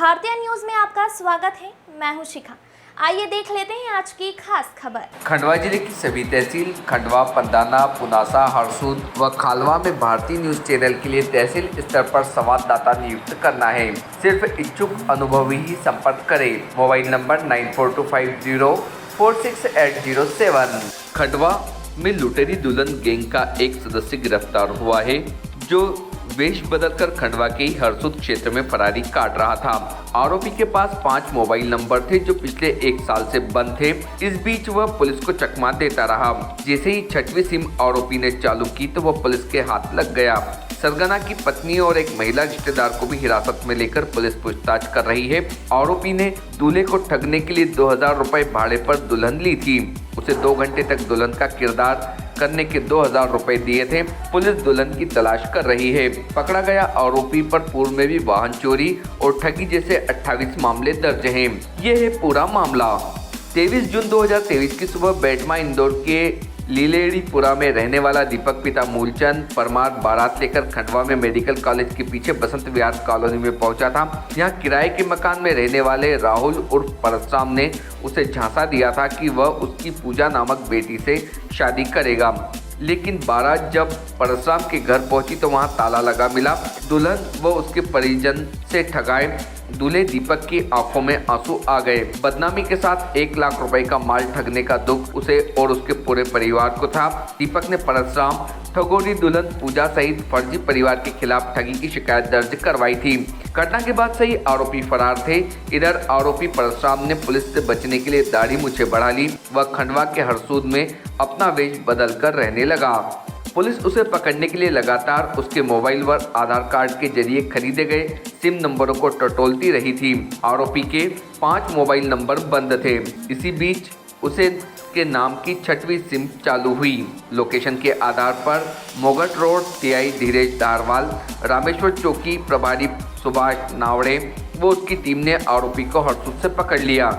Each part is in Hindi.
भारतीय न्यूज में आपका स्वागत है। मैं हूं शिखा। आइए देख लेते हैं आज की खास खबर। खंडवा जिले की सभी तहसील खंडवा, पंदाना, पुनासा, हरसूद व खालवा में भारतीय न्यूज चैनल के लिए तहसील स्तर पर संवाददाता नियुक्त करना है। सिर्फ इच्छुक अनुभवी ही संपर्क करें। Mobile number 9425046807। खंडवा में लुटेरी दुल्हन गैंग का एक सदस्य गिरफ्तार हुआ है, जो वेश बदलकर खंडवा के ही हरसूद क्षेत्र में फरारी काट रहा था। आरोपी के पास 5 मोबाइल नंबर थे जो पिछले 1 साल से बंद थे। इस बीच वह पुलिस को चकमा देता रहा। जैसे ही 6वीं सिम आरोपी ने चालू की तो वह पुलिस के हाथ लग गया। सरगना की पत्नी और एक महिला रिश्तेदार को भी हिरासत में लेकर पुलिस पूछताछ कर रही है। आरोपी ने दूल्हे को ठगने के लिए 2000 रुपए भाड़े पर दुल्हन ली थी। उसे 2 घंटे तक दुल्हन का किरदार करने के 2000 रुपए दिए थे। पुलिस दुल्हन की तलाश कर रही है। पकड़ा गया आरोपी पर पूर्व में भी वाहन चोरी और ठगी जैसे 28 मामले दर्ज हैं। ये है पूरा मामला। 23 जून 2023 की सुबह बैटमा इंदौर के लीलेड़ीपुरा में रहने वाला दीपक पिता मूलचंद परमार बारात लेकर खंडवा में मेडिकल कॉलेज के पीछे बसंत विहार कॉलोनी में पहुंचा था। यहाँ किराए के मकान में रहने वाले राहुल उर्फ परशुराम ने उसे झांसा दिया था कि वह उसकी पूजा नामक बेटी से शादी करेगा, लेकिन बारात जब परशुराम के घर पहुंची तो वहां ताला लगा मिला। दुल्हन व उसके परिजन से ठगाए दूल्हे दीपक की आंखों में आंसू आ गए। बदनामी के साथ 1 लाख रुपए का माल ठगने का दुख उसे और उसके पूरे परिवार को था। दीपक ने परशुराम, ठगोरी दुल्हन पूजा सहित फर्जी परिवार के खिलाफ ठगी की शिकायत दर्ज करवाई थी। घटना के बाद से ही आरोपी फरार थे। इधर आरोपी परशुराम ने पुलिस से बचने के लिए दाढ़ी मूछें बढ़ा ली। वह खंडवा के हरसूद में अपना वेश बदल कर रहने लगा। पुलिस उसे पकड़ने के लिए लगातार उसके मोबाइल व आधार कार्ड के जरिए खरीदे गए सिम नंबरों को टटोलती रही थी। आरोपी के 5 मोबाइल नंबर बंद थे। इसी बीच उसे के नाम की 6वीं सिम चालू हुई। लोकेशन के आधार पर मोगट रोड टीआई धीरेज धारवाल, रामेश्वर चौकी प्रभारी सुभाष नावड़े व उसकी टीम ने आरोपी को हरसूद से पकड़ लिया।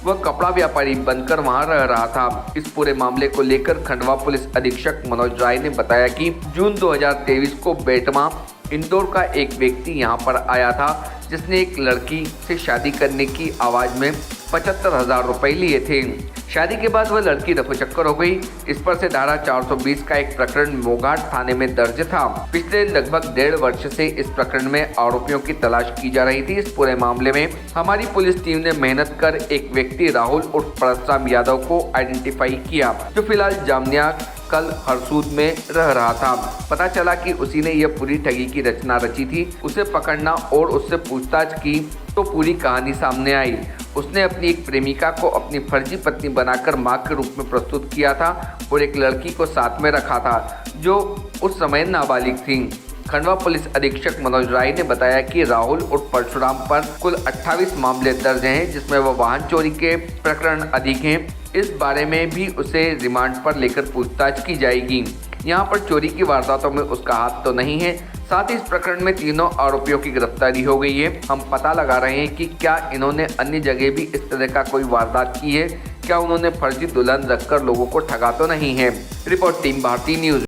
वह कपड़ा व्यापारी बनकर वहां रह रहा था। इस पूरे मामले को लेकर खंडवा पुलिस अधीक्षक मनोज राय ने बताया कि जून 2023 को बैटमा इंदौर का एक व्यक्ति यहां पर आया था, जिसने एक लड़की से शादी करने की आवाज में 75,000 रुपए लिए थे। शादी के बाद वह लड़की रफूचक्कर हो गई। इस पर से धारा 420 का एक प्रकरण मोघाट थाने में दर्ज था। पिछले लगभग 1.5 वर्ष से इस प्रकरण में आरोपियों की तलाश की जा रही थी। इस पूरे मामले में हमारी पुलिस टीम ने मेहनत कर एक व्यक्ति राहुल उर्फ परशुराम यादव को आइडेंटिफाई किया, जो फिलहाल जामनिया कल हरसूद में रह रहा था। पता चला कि उसी ने यह पूरी ठगी की रचना रची थी। उसे पकड़ना और उससे पूछताछ की तो पूरी कहानी सामने आई। उसने अपनी एक प्रेमिका को अपनी फर्जी पत्नी बनाकर मां के रूप में प्रस्तुत किया था और एक लड़की को साथ में रखा था, जो उस समय नाबालिग थी। खंडवा पुलिस अधीक्षक मनोज राय ने बताया कि राहुल और परशुराम पर कुल 28 मामले दर्ज हैं, जिसमें वह वाहन चोरी के प्रकरण अधिक हैं। इस बारे में भी उसे रिमांड पर लेकर पूछताछ की जाएगी। यहाँ पर चोरी की वारदातों में उसका हाथ तो नहीं है। साथ ही इस प्रकरण में तीनों आरोपियों की गिरफ्तारी हो गई है। हम पता लगा रहे हैं कि क्या इन्होंने अन्य जगह भी इस तरह का कोई वारदात की है, क्या उन्होंने फर्जी दुल्हन रखकर लोगों को ठगा तो नहीं है। रिपोर्ट टीम भारतीय न्यूज।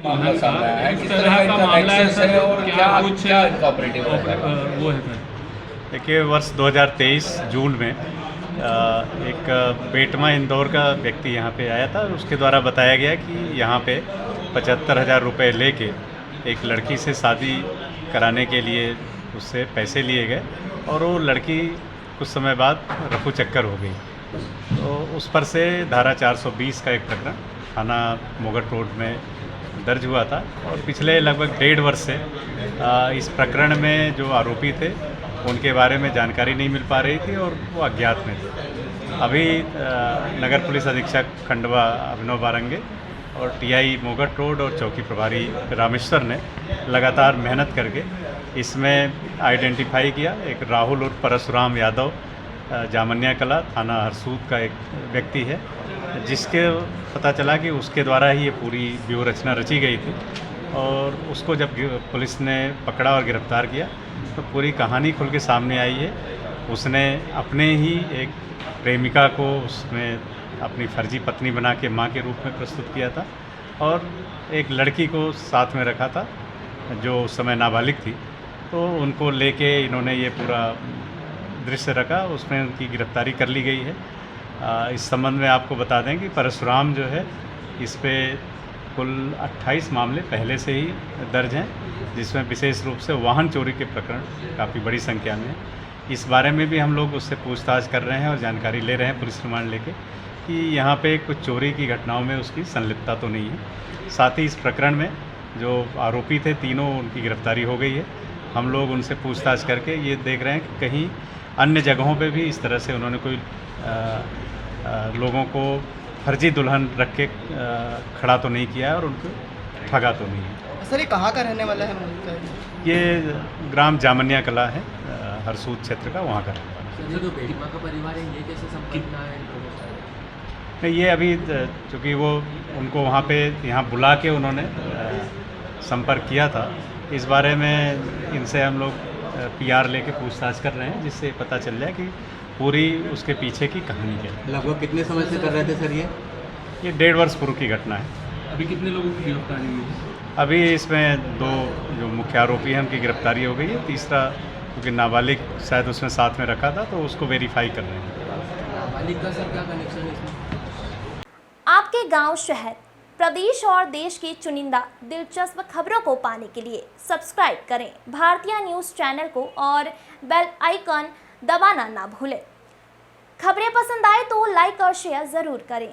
देखिए, वर्ष 2023 जून में एक बेटमा इंदौर का व्यक्ति यहाँ पे आया था। उसके द्वारा बताया गया कि यहाँ पे 75,000 रुपये लेके एक लड़की से शादी कराने के लिए उससे पैसे लिए गए और वो लड़की कुछ समय बाद रफू चक्कर हो गई। तो उस पर से धारा 420 का एक प्रकरण थाना मोगट रोड में दर्ज हुआ था और पिछले लगभग 1.5 वर्ष से इस प्रकरण में जो आरोपी थे उनके बारे में जानकारी नहीं मिल पा रही थी और वो अज्ञात में थे। अभी नगर पुलिस अधीक्षक खंडवा अभिनव बारंगे और टीआई मोगट रोड और चौकी प्रभारी रामेश्वर ने लगातार मेहनत करके इसमें आइडेंटिफाई किया। एक राहुल और परशुराम यादव जामनिया कला थाना हरसूद का एक व्यक्ति है, जिसके पता चला कि उसके द्वारा ही ये पूरी व्यूह रचना रची गई थी। और उसको जब पुलिस ने पकड़ा और गिरफ्तार किया तो पूरी कहानी खुल के सामने आई है। उसने अपने ही एक प्रेमिका को उसने अपनी फर्जी पत्नी बना के माँ के रूप में प्रस्तुत किया था और एक लड़की को साथ में रखा था जो उस समय नाबालिग थी। तो उनको लेके इन्होंने ये पूरा दृश्य रखा, उसमें उनकी गिरफ्तारी कर ली गई है। इस संबंध में आपको बता दें कि परशुराम जो है, इस पे कुल 28 मामले पहले से ही दर्ज हैं, जिसमें विशेष रूप से वाहन चोरी के प्रकरण काफ़ी बड़ी संख्या में हैं। इस बारे में भी हम लोग उससे पूछताछ कर रहे हैं और जानकारी ले रहे हैं पुलिस रिमांड लेके कि यहाँ पे कुछ चोरी की घटनाओं में उसकी संलिप्तता तो नहीं है। साथ ही इस प्रकरण में जो आरोपी थे तीनों, उनकी गिरफ्तारी हो गई है। हम लोग उनसे पूछताछ करके ये देख रहे हैं कि कहीं अन्य जगहों पे भी इस तरह से उन्होंने कोई लोगों को फर्जी दुल्हन रख के खड़ा तो नहीं किया है और उनको ठगा तो नहीं है। सर, ये कहाँ का रहने वाला है? ये ग्राम जामनिया कला है, हरसूद क्षेत्र का, वहाँ का रहने वाला है। ये जो बेटिमा का परिवार है, ये कैसे संपर्क में आया? नहीं, ये अभी चूँकि वो उनको वहाँ पे यहाँ बुला के उन्होंने संपर्क किया था, इस बारे में इनसे हम लोग PR लेके पूछताछ कर रहे हैं, जिससे पता चल जाए कि पूरी उसके पीछे की कहानी क्या है। लगभग कितने समय से कर रहे थे सर ये? ये 1.5 वर्ष पूर्व की घटना है। अभी कितने लोगों की गिरफ्तारी हुई है? अभी इसमें 2 जो मुख्य आरोपी हैं उनकी गिरफ्तारी हो गई है। तीसरा क्योंकि नाबालिग शायद उसमें साथ में रखा था, तो उसको वेरीफाई कर रहे हैं। नाबालिग का सर क्या कनेक्शन है इसमें? आपके गांव, शहर, प्रदेश और देश की चुनिंदा दिलचस्प खबरों को पाने के लिए सब्सक्राइब करें भारतीय न्यूज़ चैनल को और बेल आइकन दबाना ना भूलें। खबरें पसंद आए तो लाइक और शेयर ज़रूर करें।